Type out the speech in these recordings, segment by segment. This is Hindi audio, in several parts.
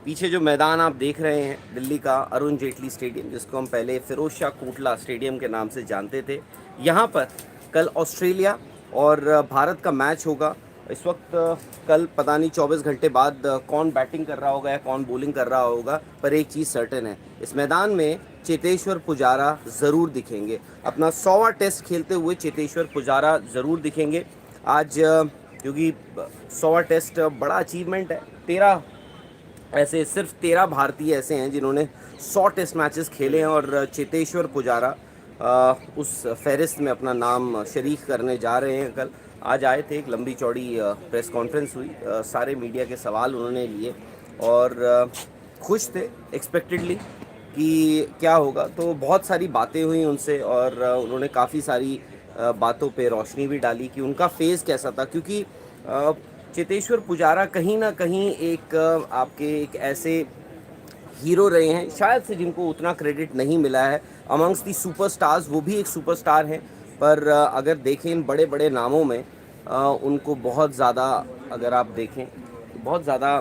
पीछे जो मैदान आप देख रहे हैं दिल्ली का अरुण जेटली स्टेडियम, जिसको हम पहले फिरोज शाह कोटला स्टेडियम के नाम से जानते थे, यहाँ पर कल ऑस्ट्रेलिया और भारत का मैच होगा। इस वक्त कल पता नहीं 24 घंटे बाद कौन बैटिंग कर रहा होगा या कौन बॉलिंग कर रहा होगा, पर एक चीज़ सर्टेन है, इस मैदान में चेतेश्वर पुजारा ज़रूर दिखेंगे। अपना 100वां टेस्ट खेलते हुए चेतेश्वर पुजारा ज़रूर दिखेंगे आज, क्योंकि 100वां टेस्ट बड़ा अचीवमेंट है। 13 ऐसे सिर्फ 13 भारतीय ऐसे हैं जिन्होंने 100 टेस्ट मैचेस खेले हैं और चेतेश्वर पुजारा उस फहरिस्त में अपना नाम शरीक करने जा रहे हैं। कल आज आए थे, एक लंबी चौड़ी प्रेस कॉन्फ्रेंस हुई, सारे मीडिया के सवाल उन्होंने लिए और खुश थे एक्सपेक्टेडली कि क्या होगा। तो बहुत सारी बातें हुई उनसे और उन्होंने काफ़ी सारी बातों पे रोशनी भी डाली कि उनका फेज़ कैसा था, क्योंकि चेतेश्वर पुजारा कहीं ना कहीं एक आपके एक ऐसे हीरो रहे हैं शायद से जिनको उतना क्रेडिट नहीं मिला है अमंग्स दी सुपरस्टार्स। वो भी एक सुपरस्टार हैं, पर अगर देखें इन बड़े बड़े नामों में उनको बहुत ज़्यादा, अगर आप देखें तो बहुत ज़्यादा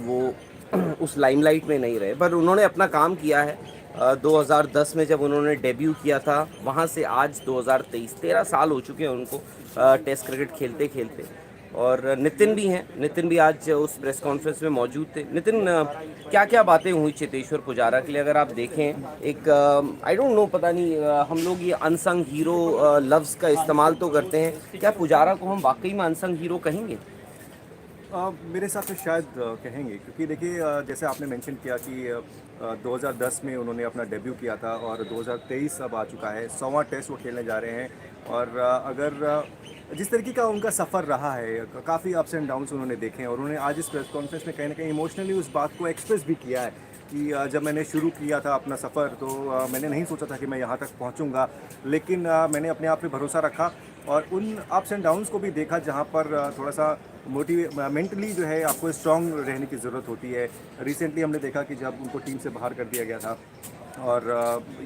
वो उस लाइमलाइट में नहीं रहे, पर उन्होंने अपना काम किया है। 2010 में जब उन्होंने डेब्यू किया था, वहाँ से आज 2023 13 साल हो चुके हैं उनको टेस्ट क्रिकेट खेलते खेलते। और नितिन भी हैं, नितिन भी आज उस प्रेस कॉन्फ्रेंस में मौजूद थे। नितिन, क्या क्या बातें हुई चेतेश्वर पुजारा के लिए? अगर आप देखें, एक आई डोंट नो, पता नहीं हम लोग ये अनसंग हीरो लफ्ज़ का इस्तेमाल तो करते हैं, क्या पुजारा को हम वाकई में अनसंग हीरो कहेंगे? मेरे हिसाब से शायद कहेंगे, क्योंकि देखिए जैसे आपने मेंशन किया कि 2010 में उन्होंने अपना डेब्यू किया था और 2023 अब आ चुका है, 100वां टेस्ट वो खेलने जा रहे हैं। और अगर जिस तरीके का उनका सफ़र रहा है, काफ़ी अप्स एंड डाउन्स उन्होंने देखे हैं और उन्होंने आज इस प्रेस कॉन्फ्रेंस में कहीं ना कहीं इमोशनली उस बात को एक्सप्रेस भी किया है कि जब मैंने शुरू किया था अपना सफ़र तो मैंने नहीं सोचा था कि मैं यहाँ तक पहुँचूँगा, लेकिन मैंने अपने आप पे भरोसा रखा और उन अप्स एंड डाउन्स को भी देखा जहाँ पर थोड़ा सा मेंटली जो है आपको स्ट्रांग रहने की ज़रूरत होती है। रिसेंटली हमने देखा कि जब उनको टीम से बाहर कर दिया गया था और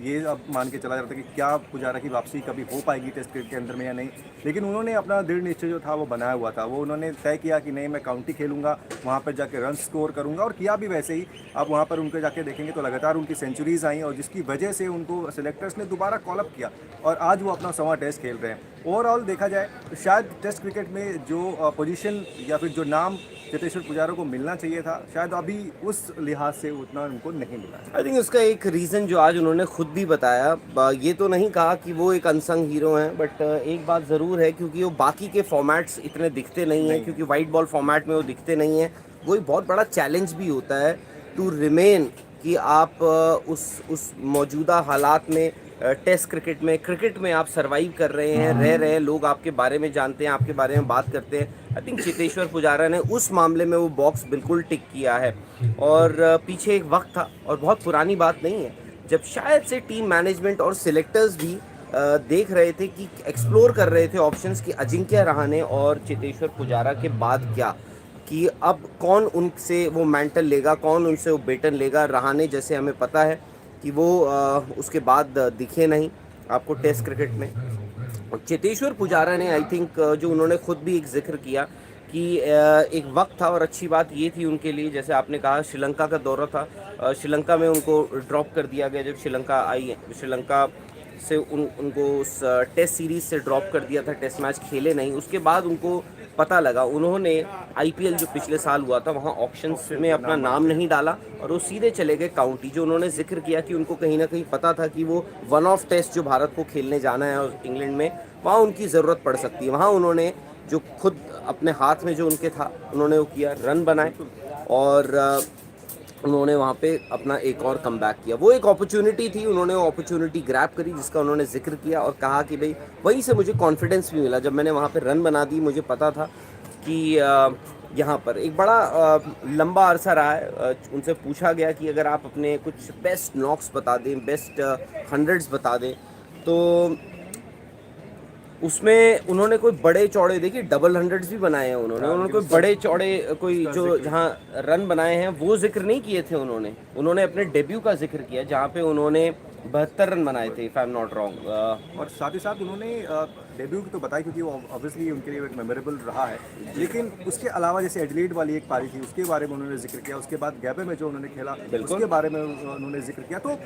ये अब मान के चला जाता कि क्या पुजारा की वापसी कभी हो पाएगी टेस्ट क्रिकेट के अंदर में या नहीं, लेकिन उन्होंने अपना दृढ़ निश्चय जो था वो बनाया हुआ था। वो उन्होंने तय किया कि नहीं, मैं काउंटी खेलूंगा, वहाँ पर जाके रन स्कोर करूंगा और किया भी वैसे ही। आप वहाँ पर उनको जाके देखेंगे तो लगातार उनकी सेंचुरीज आई और जिसकी वजह से उनको सिलेक्टर्स ने दोबारा कॉलअप किया और आज वो अपना 100वां टेस्ट खेल रहे हैं। ओवरऑल देखा जाए तो शायद टेस्ट क्रिकेट में जो पोजीशन या फिर जो नाम चेतेश्वर पुजारा को मिलना चाहिए था, शायद अभी उस लिहाज से उतना उनको नहीं मिला। आई थिंक उसका एक रीज़न जो आज उन्होंने खुद भी बताया, ये तो नहीं कहा कि वो एक अनसंग हीरो हैं, बट एक बात ज़रूर है, क्योंकि वो बाकी के फॉर्मेट्स इतने दिखते नहीं हैं, क्योंकि वाइट बॉल फॉर्मेट में वो दिखते नहीं हैं। वो एक बहुत बड़ा चैलेंज भी होता है टू रिमेन, कि आप उस मौजूदा हालात में टेस्ट क्रिकेट में आप सरवाइव कर रहे हैं, रह रहे हैं, लोग आपके बारे में जानते हैं, आपके बारे में बात करते हैं। आई थिंक चेतेश्वर पुजारा ने उस मामले में वो बॉक्स बिल्कुल टिक किया है। और पीछे एक वक्त था, और बहुत पुरानी बात नहीं है, जब शायद से टीम मैनेजमेंट और सिलेक्टर्स भी देख रहे थे कि एक्सप्लोर कर रहे थे ऑप्शंस कि अजिंक्य रहाणे और चेतेश्वर पुजारा के बाद क्या, कि अब कौन उनसे वो मैंटल लेगा, कौन उनसे वो बेटन लेगा। रहाणे जैसे हमें पता है कि वो उसके बाद दिखे नहीं आपको टेस्ट क्रिकेट में। और चेतेश्वर पुजारा ने, आई थिंक जो उन्होंने खुद भी एक जिक्र किया कि एक वक्त था, और अच्छी बात ये थी उनके लिए, जैसे आपने कहा श्रीलंका का दौरा था, श्रीलंका में उनको ड्रॉप कर दिया गया जब श्रीलंका आई है, श्रीलंका से उनको उस टेस्ट सीरीज़ से ड्रॉप कर दिया था, टेस्ट मैच खेले नहीं। उसके बाद उनको पता लगा, उन्होंने आईपीएल जो पिछले साल हुआ था वहाँ ऑप्शंस में अपना नाम नहीं डाला और वो सीधे चले गए काउंटी। जो उन्होंने जिक्र किया कि उनको कहीं ना कहीं पता था कि वो वन ऑफ टेस्ट जो भारत को खेलने जाना है और इंग्लैंड में, वहाँ उनकी ज़रूरत पड़ सकती है। वहाँ उन्होंने जो खुद अपने हाथ में जो उनके था, उन्होंने वो किया, रन बनाए और उन्होंने वहाँ पे अपना एक और कमबैक किया। वो एक अपॉर्चुनिटी थी, उन्होंने वो अपॉर्चुनिटी ग्रैब करी, जिसका उन्होंने जिक्र किया और कहा कि भाई वहीं से मुझे कॉन्फिडेंस भी मिला। जब मैंने वहाँ पे रन बना दी, मुझे पता था कि यहाँ पर एक बड़ा लंबा अरसा रहा है। उनसे पूछा गया कि अगर आप अपने कुछ बेस्ट नॉक्स बता दें, बेस्ट हंड्रेड्स बता दें, तो उसमें उन्होंने कोई बड़े चौड़े, देखिए डबल हंड्रेड्स भी बनाए हैं उन्होंने कोई बड़े चौड़े कोई जो जहाँ रन बनाए हैं वो जिक्र नहीं किए थे। उन्होंने अपने डेब्यू का जिक्र किया, जहाँ पे उन्होंने 72 रन बनाए थे if I am not wrong. और साथ ही साथ उन्होंने डेब्यू की तो बताई, क्योंकि वो ऑब्वियसली उनके लिए एक मेमोरेबल रहा है, लेकिन उसके अलावा जैसे एडिलेड वाली एक पारी थी उसके बारे में उन्होंने जिक्र किया, उसके बाद गैबे में जो उन्होंने खेला बिल्कुल। उसके बारे में उन्होंने जिक्र किया। तो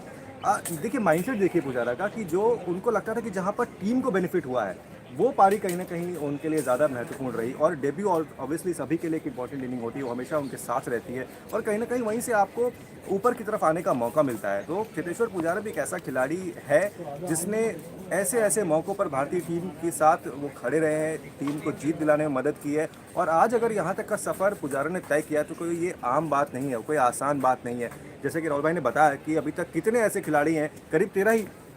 देखिए माइंडसेट देखिए पुजारा का, कि जो उनको लगता था कि जहाँ पर टीम को बेनिफिट हुआ है वो पारी कहीं ना कहीं उनके लिए ज़्यादा महत्वपूर्ण रही। और डेब्यू ऑब्वियसली सभी के लिए एक इंपॉर्टेंट इनिंग होती है, वो हमेशा उनके साथ रहती है और कहीं ना कहीं वहीं से आपको ऊपर की तरफ आने का मौका मिलता है। तो चेतेश्वर पुजारा भी एक ऐसा खिलाड़ी है जिसने ऐसे ऐसे मौक़ों पर भारतीय टीम के साथ वो खड़े रहे हैं, टीम को जीत दिलाने में मदद की है। और आज अगर यहाँ तक का सफ़र पुजारा ने तय किया तो कोई ये आम बात नहीं है, कोई आसान बात नहीं है। जैसे कि राहुल भाई ने बताया कि अभी तक कितने ऐसे खिलाड़ी हैं, करीब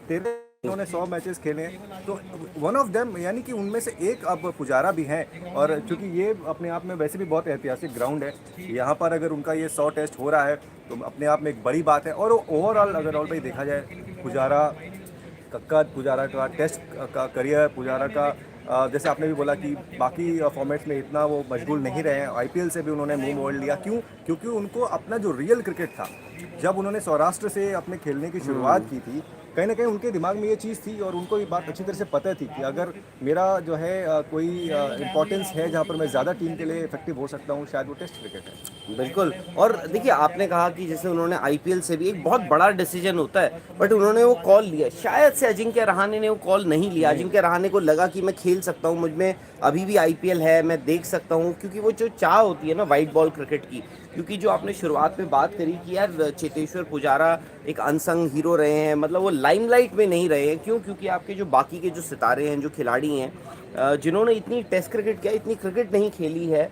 13 उन्होंने 100 मैचेस खेले हैं, तो वन ऑफ देम यानी कि उनमें से एक अब पुजारा भी हैं। और चूंकि ये अपने आप में वैसे भी बहुत ऐतिहासिक ग्राउंड है, यहाँ पर अगर उनका ये 100 टेस्ट हो रहा है तो अपने आप में एक बड़ी बात है। और ओवरऑल अगर राहुल भाई देखा जाए पुजारा पुजारा का टेस्ट का करियर, पुजारा का जैसे आपने भी बोला कि बाकी फॉर्मेट्स में इतना वो मशगूल नहीं रहे हैं, आईपीएल से भी उन्होंने मुंह मोड़ लिया। क्यों? क्योंकि उनको अपना जो रियल क्रिकेट था, जब उन्होंने सौराष्ट्र से अपने खेलने की शुरुआत की थी, कहीं ना कहीं उनके दिमाग में ये चीज़ थी और उनको ये बात अच्छी तरह से पता थी कि अगर मेरा जो है कोई इम्पोर्टेंस है जहाँ पर मैं ज़्यादा टीम के लिए इफेक्टिव हो सकता हूँ, शायद वो टेस्ट क्रिकेट है। बिल्कुल। और देखिए आपने कहा कि जैसे उन्होंने आईपीएल से भी, एक बहुत बड़ा डिसीजन होता है बट उन्होंने वो कॉल लिया। शायद से अजिंक्य रहाणे ने वो कॉल नहीं लिया। अजिंक्य रहाणे को लगा कि मैं खेल सकता हूँ, मुझ में अभी भी आईपीएल है, मैं देख सकता हूँ, क्योंकि वो जो चाह होती है ना वाइट बॉल क्रिकेट की, क्योंकि जो आपने शुरुआत में बात करी कि यार चेतेश्वर पुजारा एक अनसंग हीरो रहे हैं, मतलब वो लाइमलाइट में नहीं रहे हैं। क्यों? क्योंकि आपके जो बाकी के जो सितारे हैं, जो खिलाड़ी हैं, जिन्होंने इतनी टेस्ट क्रिकेट किया, इतनी क्रिकेट नहीं खेली है,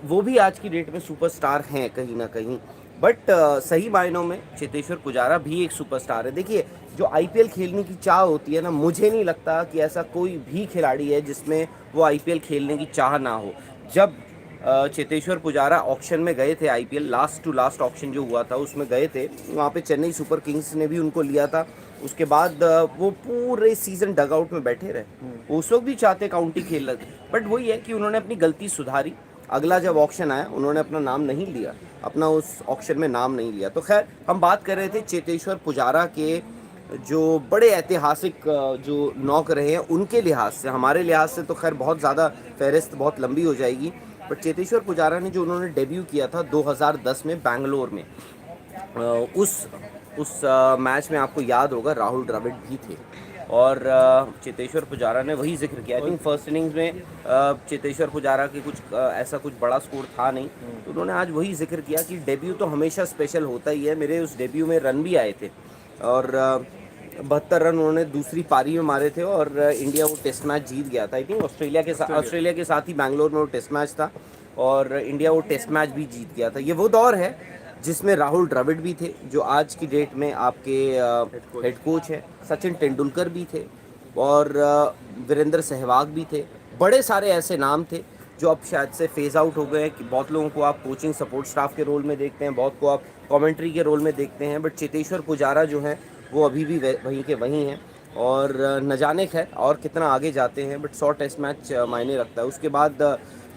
वो भी आज की डेट में सुपरस्टार हैं कहीं ना कहीं। बट सही मायनों में चेतेश्वर पुजारा भी एक सुपरस्टार है। देखिए जो आईपीएल खेलने की चाह होती है ना, मुझे नहीं लगता कि ऐसा कोई भी खिलाड़ी है जिसमें वो आईपीएल खेलने की चाह ना हो। जब चेतेश्वर पुजारा ऑक्शन में गए थे, IPL last to last auction जो हुआ था उसमें गए थे, वहाँ पे चेन्नई सुपर किंग्स ने भी उनको लिया था। उसके बाद वो पूरे सीजन डगआउट में बैठे रहे। उस वक्त भी चाहते काउंटी खेल रहे थे, बट वही है कि उन्होंने अपनी गलती सुधारी। अगला जब ऑक्शन आया उन्होंने अपना नाम नहीं लिया, अपना उस ऑक्शन में नाम नहीं लिया। तो खैर हम बात कर रहे थे चेतेश्वर पुजारा के, जो बड़े ऐतिहासिक जो नॉक रहे हैं उनके लिहाज से। हमारे लिहाज से तो खैर बहुत ज़्यादा फहरिस्त बहुत लंबी हो जाएगी, बट चेतेश्वर पुजारा ने जो उन्होंने डेब्यू किया था 2010 में बैंगलोर में, उस मैच में आपको याद होगा राहुल द्रविड़ भी थे। और चेतेश्वर पुजारा ने वही जिक्र किया। आई थिंक फर्स्ट इनिंग्स में चेतेश्वर पुजारा के कुछ ऐसा कुछ बड़ा स्कोर था नहीं, तो उन्होंने आज वही जिक्र किया कि डेब्यू तो हमेशा स्पेशल होता ही है। मेरे उस डेब्यू में रन भी आए थे और 72 रन उन्होंने दूसरी पारी में मारे थे और इंडिया वो टेस्ट मैच जीत गया था। आई थिंक ऑस्ट्रेलिया के साथ ही बैंगलोर में वो टेस्ट मैच था और इंडिया वो टेस्ट मैच भी जीत गया था। ये वो दौर है जिसमें राहुल द्रविड़ भी थे, जो आज की डेट में आपके हेड कोच हैं। सचिन तेंदुलकर भी थे और वीरेंद्र सहवाग भी थे। बड़े सारे ऐसे नाम थे जो अब शायद से फेज आउट हो गए हैं, कि बहुत लोगों को आप कोचिंग सपोर्ट स्टाफ के रोल में देखते हैं, बहुत को आप कमेंट्री के रोल में देखते हैं, बट चेतेश्वर पुजारा जो हैं वो अभी भी वहीं के वहीं हैं। और न जाने खैर और कितना आगे जाते हैं, बट 100 टेस्ट मैच मायने रखता है। उसके बाद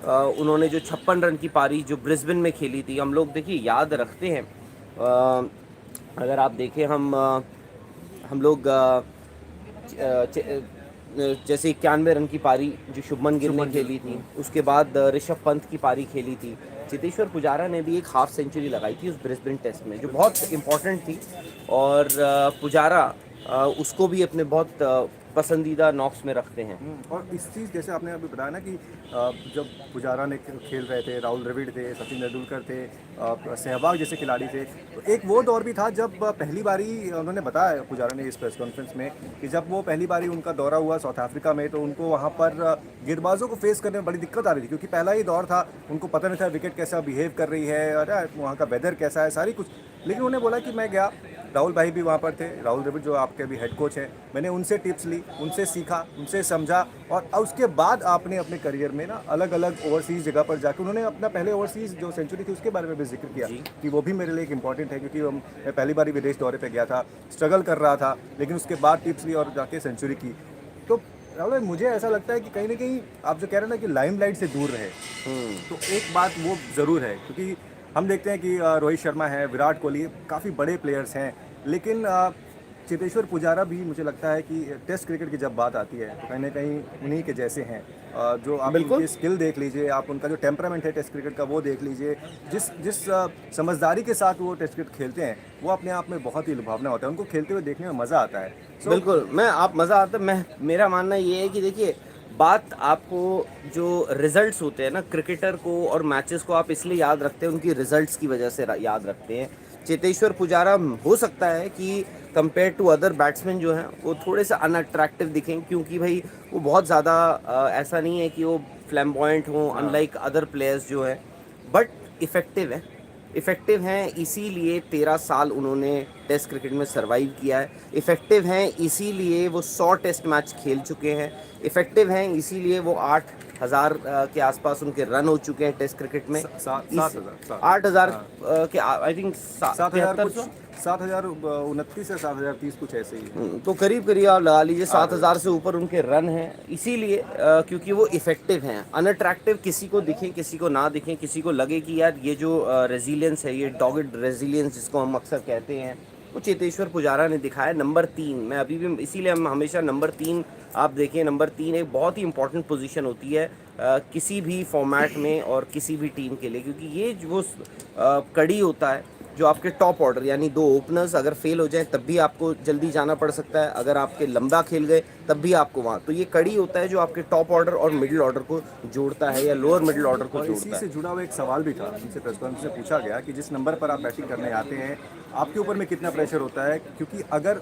उन्होंने जो 56 रन की पारी जो ब्रिस्बेन में खेली थी, हम लोग देखिए याद रखते हैं। अगर आप देखें हम लोग जैसे 91 रन की पारी जो शुभमन गिल ने खेली थी, उसके बाद ऋषभ पंत की पारी खेली थी। चेतेश्वर पुजारा ने भी एक हाफ सेंचुरी लगाई थी उस ब्रिस्बेन टेस्ट में, जो बहुत इम्पोर्टेंट थी। और पुजारा उसको भी अपने बहुत पसंदीदा नॉक्स में रखते हैं। और इस चीज़ जैसे आपने अभी बताया ना कि जब पुजारा ने खेल रहे थे, राहुल द्रविड़ थे, सचिन तेंदुलकर थे, सहवाग जैसे खिलाड़ी थे, तो एक वो दौर भी था जब पहली बारी उन्होंने बताया पुजारा ने इस प्रेस कॉन्फ्रेंस में कि जब वो पहली बारी उनका दौरा हुआ साउथ अफ्रीका में, तो उनको वहाँ पर गेंदबाजों को फेस करने में बड़ी दिक्कत आ रही थी, क्योंकि पहला ही दौर था, उनको पता नहीं था विकेट कैसा बिहेव कर रही है, अरे वहाँ का वेदर कैसा है, सारी कुछ। लेकिन उन्होंने बोला कि मैं गया, राहुल भाई भी वहाँ पर थे, राहुल द्रविड़ जो आपके अभी हेड कोच हैं, मैंने उनसे टिप्स ली, उनसे सीखा, उनसे समझा। और उसके बाद आपने अपने करियर में ना अलग अलग ओवरसीज़ जगह पर जाकर उन्होंने अपना पहले ओवरसीज़ जो सेंचुरी थी उसके बारे में भी जिक्र किया कि वो भी मेरे लिए एक इंपॉर्टेंट है, क्योंकि मैं पहली बार विदेश दौरे पर गया था, स्ट्रगल कर रहा था, लेकिन उसके बाद टिप्स ली और जाके सेंचुरी की। तो राहुल भाई मुझे ऐसा लगता है कि कहीं ना कहीं आप जो कह रहे हैं ना कि लाइमलाइट से दूर रहे, तो एक बात वो ज़रूर है, क्योंकि हम देखते हैं कि रोहित शर्मा है, विराट कोहली, काफ़ी बड़े प्लेयर्स हैं, लेकिन चेतेश्वर पुजारा भी मुझे लगता है कि टेस्ट क्रिकेट की जब बात आती है तो कहीं ना कहीं उन्हीं के जैसे हैं। जो आप बिल्कुल। उनकी स्किल देख लीजिए, आप उनका जो टेम्परामेंट है टेस्ट क्रिकेट का वो देख लीजिए, जिस जिस समझदारी के साथ वो टेस्ट क्रिकेट खेलते हैं वो अपने आप में बहुत ही लुभावना होता है, उनको खेलते हुए देखने में मज़ा आता है। बिल्कुल, मैं आप मज़ा आता मैं मेरा मानना ये है कि देखिए, बात आपको जो रिज़ल्ट्स होते हैं ना, क्रिकेटर को और मैचेस को आप इसलिए याद रखते हैं, उनकी रिज़ल्ट्स की वजह से याद रखते हैं। चेतेश्वर पुजारा हो सकता है कि कंपेयर टू अदर बैट्समैन जो हैं वो थोड़े से अनअट्रैक्टिव दिखें, क्योंकि भाई वो बहुत ज़्यादा ऐसा नहीं है कि वो फ्लैम्बॉयंट हों, अनलाइक अदर प्लेयर्स जो हैं, बट इफ़ेक्टिव हैं इसीलिए 13 साल उन्होंने टेस्ट क्रिकेट में सरवाइव किया है। इफ़ेक्टिव हैं इसीलिए वो 100 टेस्ट मैच खेल चुके हैं। इफ़ेक्टिव हैं इसीलिए वो 8000 के आसपास उनके रन हो चुके हैं टेस्ट क्रिकेट में। 8000 के आई थिंक 7,029 या 7,030 कुछ ऐसे ही है। तो करीब करीब आप लगा लीजिए 7000 से ऊपर उनके रन हैं, इसीलिए क्योंकि वो इफ़ेक्टिव हैं। अनअट्रैक्टिव किसी को दिखें किसी को ना दिखें, किसी को लगे कि यार ये जो रेजिलियंस है, ये डॉग्ड रेजिलियंस जिसको हम अक्सर कहते हैं, वो चेतेश्वर पुजारा ने दिखाया। नंबर 3 मैं अभी भी इसीलिए हम हमेशा नंबर 3 आप देखें, नंबर 3 एक बहुत ही इंपॉर्टेंट पोजीशन होती है किसी भी फॉर्मेट में और किसी भी टीम के लिए, क्योंकि ये जो कड़ी होता है जो आपके टॉप ऑर्डर यानी 2 ओपनर्स अगर फेल हो जाए तब भी आपको जल्दी जाना पड़ सकता है, अगर आपके लंबा खेल गए तब भी आपको वहाँ, तो ये कड़ी होता है जो आपके टॉप ऑर्डर और मिडिल ऑर्डर को जोड़ता है या लोअर मिडिल ऑर्डर को और जोड़ता इसी है। से जुड़ा हुआ एक सवाल भी था, उनसे प्रेस कॉन्फ्रेंस में पूछा गया कि जिस नंबर पर आप बैटिंग करने आते हैं आपके ऊपर में कितना प्रेशर होता है, क्योंकि अगर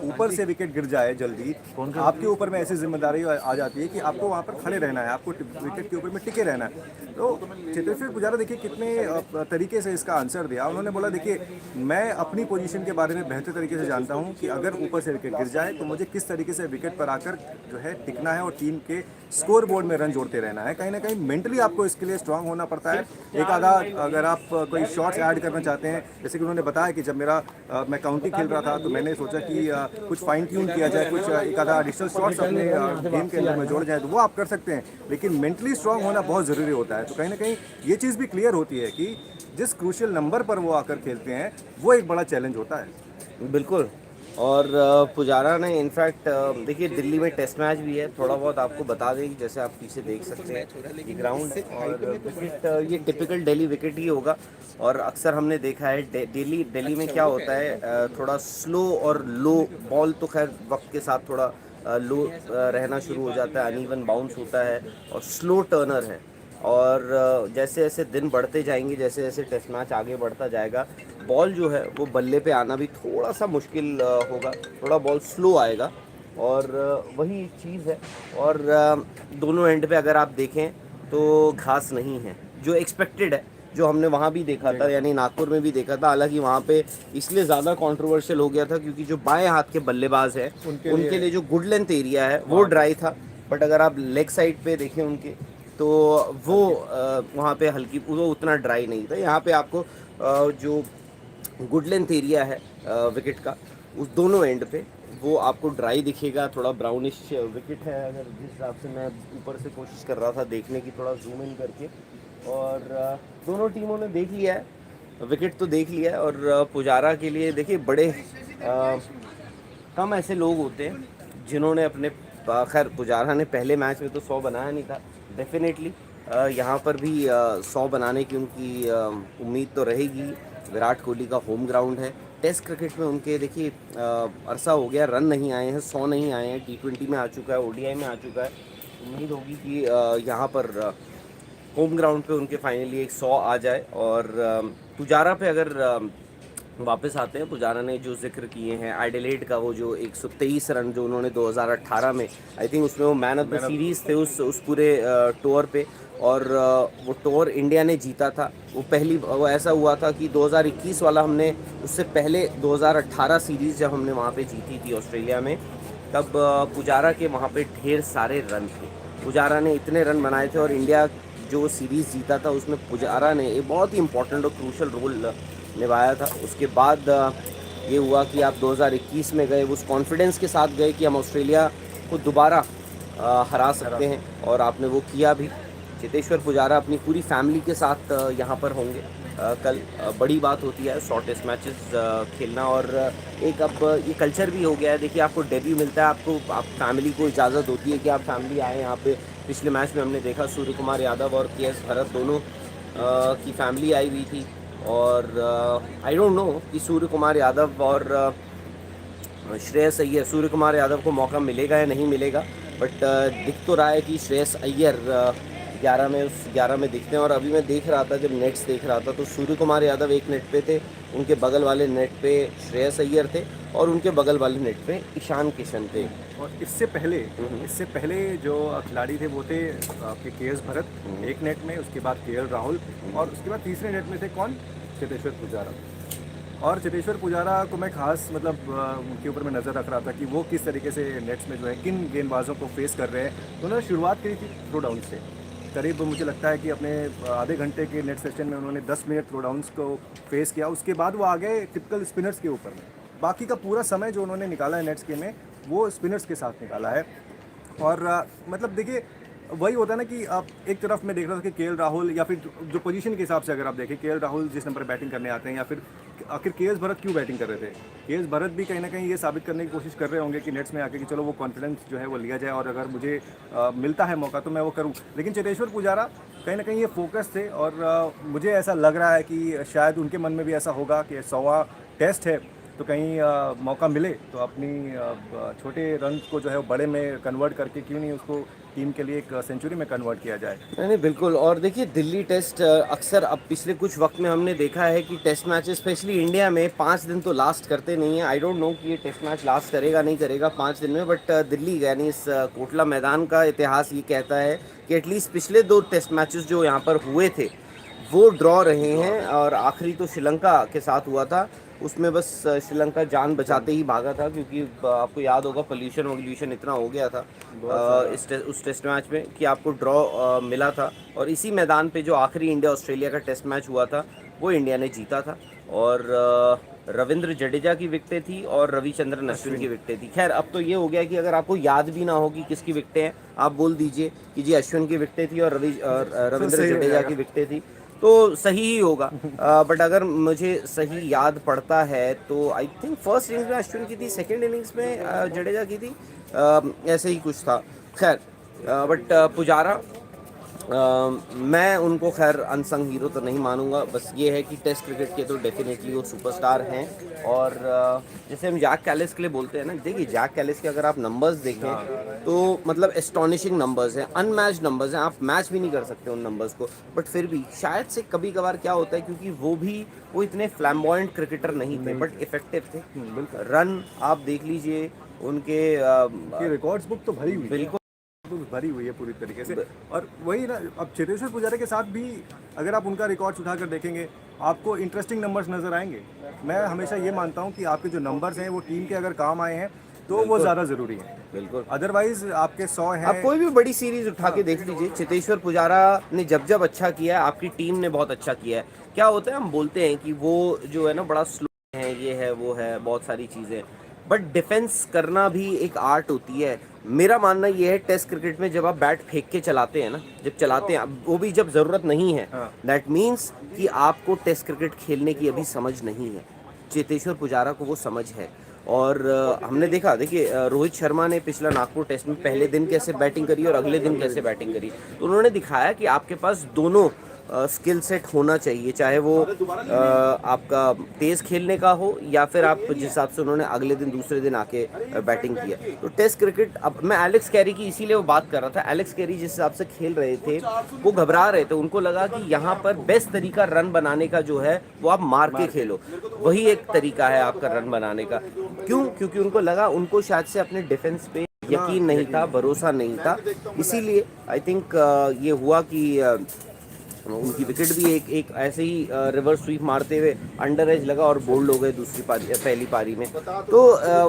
ऊपर से विकेट गिर जाए जल्दी आपके ऊपर में ऐसी जिम्मेदारी आ जाती है कि आपको वहाँ पर खड़े रहना है, आपको विकेट के ऊपर में टिके रहना है। तो चेतेश्वर पुजारा देखिए कितने तरीके से इसका आंसर दिया। उन्होंने बोला देखिए मैं अपनी पोजीशन के बारे में बेहतर तरीके से जानता हूं कि अगर ऊपर से विकेट गिर जाए तो मुझे किस तरीके से विकेट पर आकर जो है टिकना है और टीम के स्कोर बोर्ड में रन जोड़ते रहना है। कहीं ना कहीं मेंटली आपको इसके लिए स्ट्रांग होना पड़ता है। एक आधा अगर आप कोई शॉट्स ऐड करना चाहते हैं, जैसे कि उन्होंने बताया कि जब मैं काउंटी खेल रहा था तो मैंने सोचा कि कुछ फाइन ट्यून किया जाए, कुछ एक आधा एडिशनल शॉट्स अपने गेम के अंदर में जोड़ जाए, तो वो आप कर सकते हैं, लेकिन मेंटली स्ट्रांग होना बहुत ज़रूरी होता है। तो कहीं ना कहीं ये चीज़ भी क्लियर होती है कि जिस क्रूशियल नंबर पर वो आकर खेलते हैं वो एक बड़ा चैलेंज होता है। बिल्कुल। और पुजारा ने इनफैक्ट देखिए दिल्ली में टेस्ट मैच भी है, थोड़ा बहुत आपको बता दें कि जैसे आप पीछे देख सकते हैं ये ग्राउंड है और विकेट ये टिपिकल दिल्ली विकेट ही होगा। और अक्सर हमने देखा है दिल्ली में क्या होता है, थोड़ा स्लो और लो बॉल तो खैर वक्त के साथ थोड़ा लो रहना शुरू हो जाता है, अनइवन बाउंस होता है और स्लो टर्नर है। और जैसे जैसे दिन बढ़ते जाएंगे, जैसे जैसे टेस्ट मैच आगे बढ़ता जाएगा, बॉल जो है वो बल्ले पे आना भी थोड़ा सा मुश्किल होगा, थोड़ा बॉल स्लो आएगा और वही चीज़ है। और दोनों एंड पे अगर आप देखें तो घास नहीं है जो एक्सपेक्टेड है, जो हमने वहाँ भी देखा था, यानी नागपुर में भी देखा था। हालांकि वहाँ पे इसलिए ज़्यादा कंट्रोवर्शियल हो गया था क्योंकि जो बाएं हाथ के बल्लेबाज हैं उनके लिए जो गुड लेंथ एरिया है वो ड्राई था, बट अगर आप लेग साइड पे देखें उनके तो वो वहाँ पे हल्की वो उतना ड्राई नहीं था। यहाँ पे आपको जो गुड लेंथ एरिया है विकेट का उस दोनों एंड पे वो आपको ड्राई दिखेगा, थोड़ा ब्राउनिश विकेट है। अगर जिस हिसाब से मैं ऊपर से कोशिश कर रहा था देखने की, थोड़ा जूम इन करके, और दोनों टीमों ने देख लिया है, विकेट तो देख लिया है। और पुजारा के लिए देखिए बड़े कम ऐसे लोग होते हैं जिन्होंने अपने खैर पुजारा ने पहले मैच में तो 100 बनाया नहीं था, डेफिनेटली यहाँ पर भी 100 बनाने की उनकी उम्मीद तो रहेगी। विराट कोहली का होम ग्राउंड है। टेस्ट क्रिकेट में उनके देखिए अरसा हो गया रन नहीं आए हैं, 100 नहीं आए हैं, T20 में आ चुका है, ODI में आ चुका है। उम्मीद होगी कि यहाँ पर होम ग्राउंड पे उनके फाइनली एक 100 आ जाए। और पुजारा पे अगर वापस आते हैं, पुजारा ने जो जिक्र किए हैं एडिलेड का, वो जो 123 रन जो उन्होंने 2018 में, आई थिंक उसमें वो मैन ऑफ द सीरीज़ थे उस पूरे टूर पे, और वो टूर इंडिया ने जीता था। वो ऐसा हुआ था कि 2021 वाला हमने उससे पहले 2018 सीरीज़ जब हमने वहाँ पे जीती थी ऑस्ट्रेलिया में, तब पुजारा के वहाँ पे ढेर सारे रन थे। पुजारा ने इतने रन बनाए थे और इंडिया जो सीरीज़ जीता था उसमें पुजारा ने एक बहुत ही इंपॉर्टेंट और क्रूशल रोल निभाया था। उसके बाद ये हुआ कि आप 2021 में गए, उस कॉन्फिडेंस के साथ गए कि हम ऑस्ट्रेलिया को दोबारा हरा सकते हैं, और आपने वो किया भी। चेतेश्वर पुजारा अपनी पूरी फैमिली के साथ यहाँ पर होंगे कल। बड़ी बात होती है 100 टेस्ट मैचेस खेलना, और एक अब ये कल्चर भी हो गया है। देखिए आपको डेब्यू मिलता है, आपको आप फैमिली को इजाज़त होती है कि आप फैमिली आए यहाँ पे। पिछले मैच में हमने देखा सूर्य कुमार यादव और के.एस. भरत दोनों की फैमिली आई हुई थी, और आई डोंट नो कि सूर्य कुमार यादव और श्रेयस अय्यर, सूर्य कुमार यादव को मौका मिलेगा या नहीं मिलेगा, बट दिख तो रहा है कि श्रेयस अय्यर 11 में दिखते हैं। और अभी मैं देख रहा था, जब नेट्स देख रहा था, तो सूर्य कुमार यादव एक नेट पे थे, उनके बगल वाले नेट पे श्रेयस अय्यर थे, और उनके बगल वाले नेट पे ईशान किशन थे। और इससे पहले जो खिलाड़ी थे वो थे आपके के.एस. भरत एक नेट में, उसके बाद के.एल. राहुल, और उसके बाद तीसरे नेट में थे कौन? चेतेश्वर पुजारा। और चेतेश्वर पुजारा को मैं खास मतलब उनके ऊपर मैं नज़र रख रहा था कि वो किस तरीके से नेट्स में जो है किन गेंदबाजों को फेस कर रहे हैं। तो उन्होंने शुरुआत करी थी थ्रो डाउन से, करीब मुझे लगता है कि अपने आधे घंटे के नेट सेशन में उन्होंने 10 मिनट थ्रो डाउन्स को फेस किया। उसके बाद वो आ गए टिपिकल स्पिनर्स के ऊपर में। बाकी का पूरा समय जो उन्होंने निकाला है नेट्स के में, वो स्पिनर्स के साथ निकाला है। और मतलब देखिए वही होता है ना कि आप एक तरफ मैं देख रहा था कि के.एल. राहुल, या फिर जो पोजीशन के हिसाब से अगर आप देखें के.एल. राहुल जिस नंबर पर बैटिंग करने आते हैं, या फिर आखिर के.एस. भरत क्यों बैटिंग कर रहे थे। के.एस. भरत भी कहीं ना कहीं ये साबित करने की कोशिश कर रहे होंगे कि नेट्स में आके कि चलो वो कॉन्फिडेंस जो है वो लिया जाए, और अगर मुझे मिलता है मौका तो मैं वो करूँ। लेकिन चेतेश्वर पुजारा कहीं ना कहीं ये फोकस थे, और मुझे ऐसा लग रहा है कि शायद उनके मन में भी ऐसा होगा कि 100वां टेस्ट है, तो कहीं मौका मिले तो अपनी छोटे रन को जो है वो बड़े में कन्वर्ट करके क्यों नहीं उसको टीम के लिए एक सेंचुरी में कन्वर्ट किया जाए। नहीं बिल्कुल। और देखिए दिल्ली टेस्ट अक्सर अब पिछले कुछ वक्त में हमने देखा है कि टेस्ट मैच स्पेशली इंडिया में 5 दिन तो लास्ट करते नहीं है। आई डोंट नो कि ये टेस्ट मैच लास्ट करेगा नहीं करेगा 5 दिन में, बट दिल्ली यानी इस कोटला मैदान का इतिहास ये कहता है कि एटलीस्ट पिछले 2 टेस्ट मैचेस जो यहाँ पर हुए थे वो ड्रॉ रहे हैं, और आखिरी तो श्रीलंका के साथ हुआ था, उसमें बस श्रीलंका जान बचाते ही भागा था, क्योंकि आपको याद होगा पोल्यूशन इतना हो गया था उस टेस्ट मैच में कि आपको ड्रॉ मिला था। और इसी मैदान पे जो आखिरी इंडिया ऑस्ट्रेलिया का टेस्ट मैच हुआ था वो इंडिया ने जीता था, और रविंद्र जडेजा की विकेटें थी और रविचंद्रन अश्विन की विकेटें थी। खैर अब तो ये हो गया कि अगर आपको याद भी ना हो कि किसकी विकेटें हैं, आप बोल दीजिए कि जी अश्विन की विकेटें थी और रविंद्र जडेजा की विकेटें थी, तो सही ही होगा। बट अगर मुझे सही याद पड़ता है तो आई थिंक फर्स्ट इनिंग्स में अश्विन की थी, सेकंड इनिंग्स में जडेजा की थी, ऐसे ही कुछ था। खैर बट पुजारा मैं उनको खैर अनसंग हीरो तो नहीं मानूंगा, बस ये है कि टेस्ट क्रिकेट के तो डेफिनेटली वो सुपरस्टार हैं। और जैसे हम जैक कैलिस के लिए बोलते हैं ना, देखिए जैक कैलिस के अगर आप नंबर्स देखें तो मतलब एस्टॉनिशिंग नंबर्स हैं, अनमैच्ड नंबर्स हैं, आप मैच भी नहीं कर सकते उन नंबर्स को। बट फिर भी शायद से कभी कभार क्या होता है, क्योंकि वो इतने फ्लैम्बॉयंट क्रिकेटर नहीं थे बट इफेक्टिव थे। रन आप देख लीजिए उनके रिकॉर्ड्स बुक तो भरी हुई बिल्कुल भरी हुई है पूरी तरीके से। और वही ना, अब चेतेश्वर पुजारा के साथ भी अगर आप उनका रिकॉर्ड्स उठाकर देखेंगे आपको इंटरेस्टिंग नंबर्स नज़र आएंगे। मैं हमेशा ये मानता हूँ कि आपके जो नंबर्स हैं वो टीम के अगर काम आए हैं तो वो ज़्यादा ज़रूरी है। बिल्कुल, अदरवाइज आपके 100 हैं। आप कोई भी बड़ी सीरीज उठा के देख लीजिए, चेतेश्वर पुजारा ने जब अच्छा किया है, आपकी टीम ने बहुत अच्छा किया है। क्या होता है, हम बोलते हैं कि वो जो है ना बड़ा स्लो है, ये है वो है, बहुत सारी चीज़ें, बट डिफेंस करना भी एक आर्ट होती है। मेरा मानना ये है टेस्ट क्रिकेट में जब आप बैट फेंक के चलाते हैं ना, जब चलाते हैं वो भी जब ज़रूरत नहीं है, दैट मीन्स कि आपको टेस्ट क्रिकेट खेलने की अभी समझ नहीं है। चेतेश्वर पुजारा को वो समझ है। और हमने देखा, देखिए रोहित शर्मा ने पिछला नागपुर टेस्ट में पहले दिन कैसे बैटिंग करी और अगले दिन कैसे बैटिंग करी, तो उन्होंने दिखाया कि आपके पास दोनों स्किल सेट होना चाहिए, चाहे वो आपका तेज़ खेलने का हो या फिर आप जिस हिसाब से उन्होंने अगले दिन दूसरे दिन आके बैटिंग किया। तो टेस्ट क्रिकेट, अब मैं एलेक्स कैरी की इसीलिए वो बात कर रहा था, एलेक्स कैरी जिस हिसाब से खेल रहे थे वो घबरा रहे थे, उनको लगा कि यहाँ पर बेस्ट तरीका रन बनाने का जो है वो आप मार के खेलो, वही एक तरीका है आपका रन बनाने का। क्यों? क्योंकि उनको लगा, उनको शायद से अपने डिफेंस पे यकीन नहीं था, भरोसा नहीं था, इसीलिए आई थिंक ये हुआ कि उनकी विकेट भी एक ऐसे ही रिवर्स स्वीप मारते हुए अंडर एज लगा और बोल्ड हो गए पहली पारी में। तो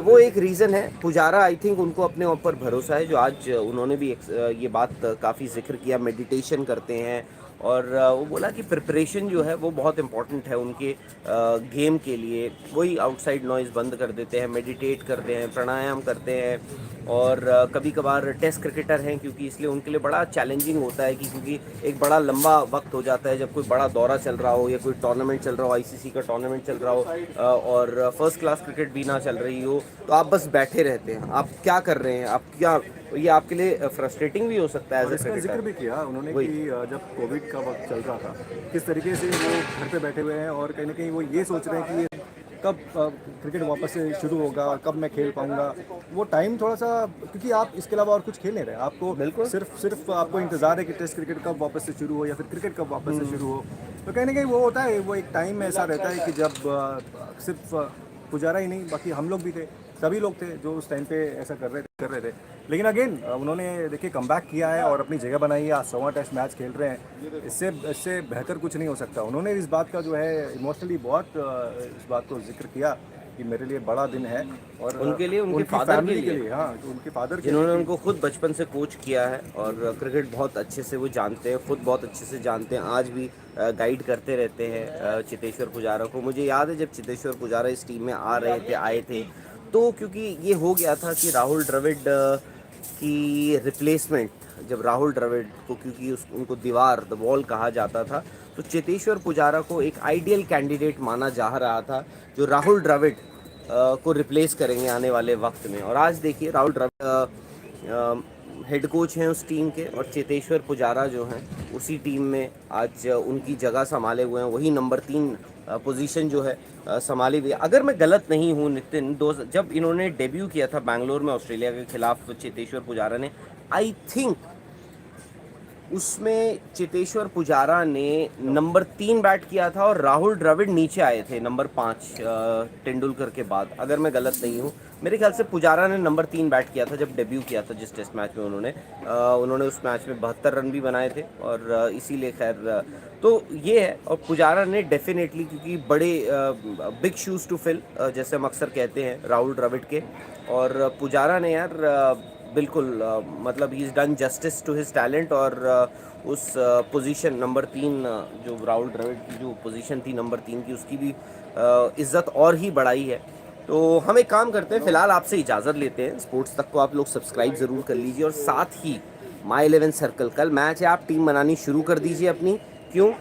वो एक रीज़न है। पुजारा आई थिंक उनको अपने ऊपर भरोसा है, जो आज उन्होंने भी ये बात काफ़ी जिक्र किया, मेडिटेशन करते हैं, और वो बोला कि प्रिपरेशन जो है वो बहुत इंपॉर्टेंट है उनके गेम के लिए। वही आउटसाइड नॉइज़ बंद कर देते हैं, मेडिटेट करते हैं, प्राणायाम करते हैं, और कभी कभार टेस्ट क्रिकेटर हैं, क्योंकि इसलिए उनके लिए बड़ा चैलेंजिंग होता है कि क्योंकि एक बड़ा लंबा वक्त हो जाता है जब कोई बड़ा दौरा चल रहा हो या कोई टूर्नामेंट चल रहा हो, आईसीसी का टूर्नामेंट चल रहा हो, और फर्स्ट क्लास क्रिकेट भी ना चल रही हो, तो आप बस बैठे रहते हैं। आप क्या कर रहे हैं, आप क्या, ये आपके लिए फ्रस्ट्रेटिंग भी हो सकता है और एज ए इसका जिक्र भी क्रिकेटर। किया उन्होंने वही। कि जब कोविड का वक्त चल रहा था किस तरीके से वो घर पे बैठे हुए हैं और कहीं ना कहीं वो ये सोच रहे हैं कि ये कब क्रिकेट वापस से शुरू होगा और कब मैं खेल पाऊंगा। वो टाइम थोड़ा सा, क्योंकि आप इसके अलावा और कुछ खेल नहीं रहे, आपको बिल्कुल। सिर्फ आपको इंतज़ार है कि टेस्ट क्रिकेट कब वापस से शुरू हो या फिर क्रिकेट कब वापस से शुरू हो। तो कहीं ना कहीं वो होता है, वो एक टाइम ऐसा रहता है कि जब सिर्फ पुजारा ही नहीं बाकी हम लोग भी थे, सभी लोग थे जो उस टाइम पे ऐसा कर रहे थे। लेकिन अगेन उन्होंने देखिए कमबैक किया है और अपनी जगह बनाई है, आज 100वां टेस्ट मैच खेल रहे हैं। इससे इससे बेहतर कुछ नहीं हो सकता। उन्होंने इस बात का जो है इमोशनली बहुत इस बात को जिक्र किया कि मेरे लिए बड़ा दिन है और उनके लिए, उनके उनकी फादर के फैमिली के लिए, लिए, हाँ तो उनके फादर के जिन्होंने लिए। उनको खुद बचपन से कोच किया है और क्रिकेट बहुत अच्छे से वो जानते हैं, खुद बहुत अच्छे से जानते हैं, आज भी गाइड करते रहते हैं चेतेश्वर पुजारा को। मुझे याद है जब चेतेश्वर पुजारा इस टीम में आए थे, तो क्योंकि ये हो गया था कि राहुल द्रविड़ की रिप्लेसमेंट, जब राहुल द्रविड़ को, क्योंकि उनको दीवार, द वॉल कहा जाता था, तो चेतेश्वर पुजारा को एक आइडियल कैंडिडेट माना जा रहा था जो राहुल द्रविड़ को रिप्लेस करेंगे आने वाले वक्त में। और आज देखिए राहुल द्रविड़ हेड कोच हैं उस टीम के, और चेतेश्वर पुजारा जो हैं उसी टीम में आज उनकी जगह संभाले हुए हैं, वही नंबर 3 पोजीशन जो है संभाली हुई है। अगर मैं गलत नहीं हूँ नितिन, जब इन्होंने डेब्यू किया था बैंगलोर में ऑस्ट्रेलिया के खिलाफ चेतेश्वर पुजारा ने, आई थिंक उसमें चेतेश्वर पुजारा ने नंबर 3 बैट किया था और राहुल द्रविड़ नीचे आए थे नंबर 5 तेंदुलकर के बाद, अगर मैं गलत नहीं हूँ। मेरे ख्याल से पुजारा ने नंबर 3 बैट किया था जब डेब्यू किया था जिस टेस्ट मैच में उन्होंने उस मैच में 72 रन भी बनाए थे, और इसीलिए खैर तो ये है। और पुजारा ने डेफिनेटली, क्योंकि बड़े बिग शूज़ टू फिल जैसे हम अक्सर कहते हैं राहुल द्रविड़ के, और पुजारा ने यार बिल्कुल मतलब ही is done justice to his talent, और उस पोजीशन नंबर 3 जो राहुल द्रविड़ की जो पोजीशन थी नंबर 3 की, उसकी भी इज़्ज़त और ही बढ़ाई है। तो हम एक काम करते हैं, फ़िलहाल आपसे इजाज़त लेते हैं। स्पोर्ट्स तक को आप लोग सब्सक्राइब ज़रूर कर लीजिए, और साथ ही माई 11 सर्कल, कल मैच है, आप टीम बनानी शुरू कर दीजिए अपनी। क्यों?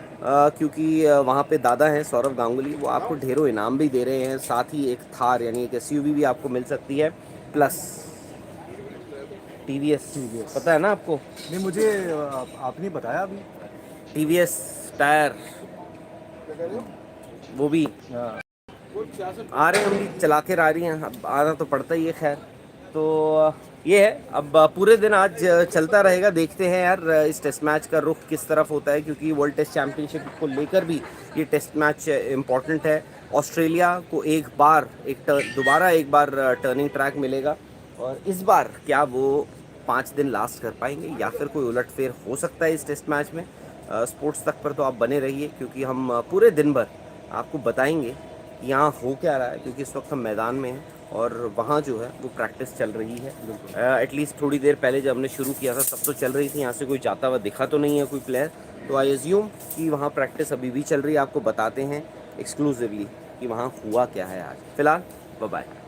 क्योंकि वहाँ पे दादा हैं सौरव गांगुली, वो आपको ढेरों इनाम भी दे रहे हैं, साथ ही एक थार यानी एक एसयूवी भी आपको मिल सकती है, प्लस टीवीएस पता है ना आपको? नहीं, मुझे आपने बताया अभी। टीवीएस टायर वो भी हाँ, आ रहे हैं, हम भी चला के आ रही हैं, अब आना तो पड़ता ही है खैर। तो ये है, अब पूरे दिन आज चलता रहेगा, देखते हैं यार इस टेस्ट मैच का रुख किस तरफ होता है, क्योंकि वर्ल्ड टेस्ट चैंपियनशिप को लेकर भी ये टेस्ट मैच इम्पॉर्टेंट है। ऑस्ट्रेलिया को दोबारा एक बार टर्निंग ट्रैक मिलेगा, और इस बार क्या वो 5 दिन लास्ट कर पाएंगे या फिर कोई उलटफेर हो सकता है इस टेस्ट मैच में। स्पोर्ट्स तक पर तो आप बने रहिए, क्योंकि हम पूरे दिन भर आपको बताएंगे कि यहाँ हो क्या रहा है, क्योंकि इस वक्त हम मैदान में हैं और वहाँ जो है वो प्रैक्टिस चल रही है। एटलीस्ट थोड़ी देर पहले जब हमने शुरू किया था तब तो चल रही थी, यहाँ से कोई जाता हुआ दिखा तो नहीं है कोई प्लेयर, तो आई एज्यूम कि वहाँ प्रैक्टिस अभी भी चल रही है। आपको बताते हैं एक्सक्लूसिवली कि वहाँ हुआ क्या है आज। फिलहाल बाय बाय।